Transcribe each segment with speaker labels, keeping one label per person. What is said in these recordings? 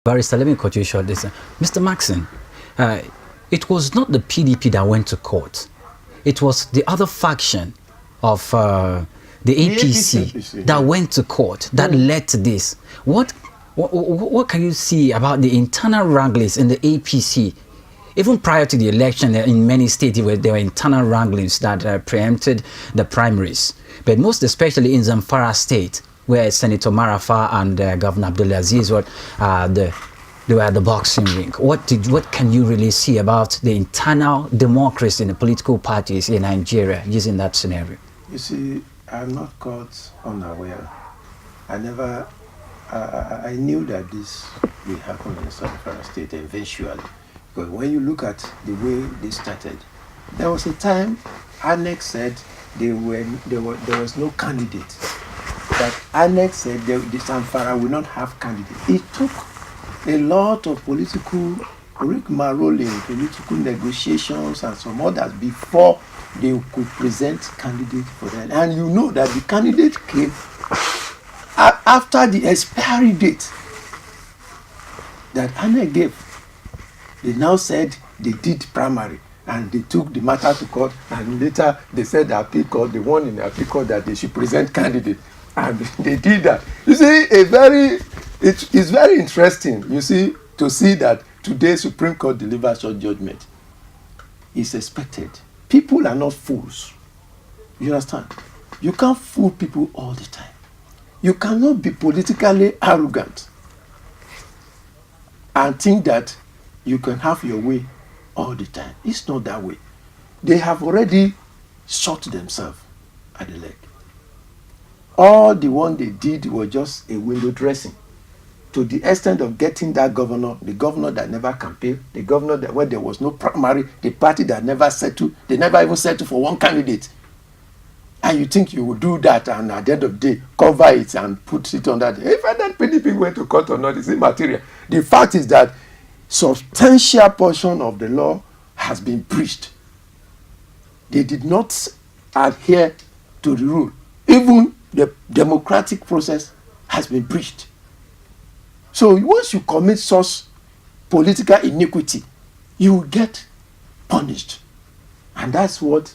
Speaker 1: Barrister, let me cut you short this. Mr. Markson, it was not the PDP that went to court. It was the other faction of the APC that went to court that led to this. What can you see about the internal wranglings in the APC? Even prior to the election, in many states, there were internal wranglings that preempted the primaries. But most especially in Zamfara state, where Senator Marafa and Governor Abdulaziz were they were at the boxing ring. What can you really see about the internal democracy in the political parties in Nigeria using that scenario?
Speaker 2: You see, I'm not caught unaware. I knew that this will happen in Zamfara state eventually. Because when you look at the way they started, there was a time Annex said there was no candidate. That Annex said the Zamfara will not have candidate. It took a lot of political rigmarole, political negotiations and some others before they could present candidate for that. And you know that the candidate came after the expiry date that Annex gave. They now said they did primary and they took the matter to court, and later they said the appeal court, the one in the appeal court, that they should present candidate. And they did that. You see, it's very interesting, you see, to see that today Supreme Court delivers such judgment. It's expected. People are not fools. You understand? You can't fool people all the time. You cannot be politically arrogant and think that you can have your way all the time. It's not that way. They have already shot themselves at the leg. All the one they did was just a window dressing, to the extent of getting that governor, the governor that never campaigned, the governor that where there was no primary, the party that never settled, they never even settled for one candidate. And you think you will do that and at the end of the day cover it and put it on that. If that PDP went to court or not is immaterial. The fact is that substantial portion of the law has been breached. They did not adhere to the rule. Even the democratic process has been breached. So once you commit such political iniquity, you will get punished. And that's what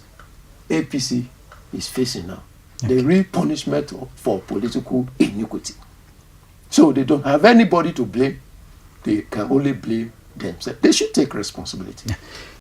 Speaker 2: APC is facing now. Okay. The real punishment for political iniquity. So they don't have anybody to blame. They can only blame themselves. They should take responsibility. Yeah.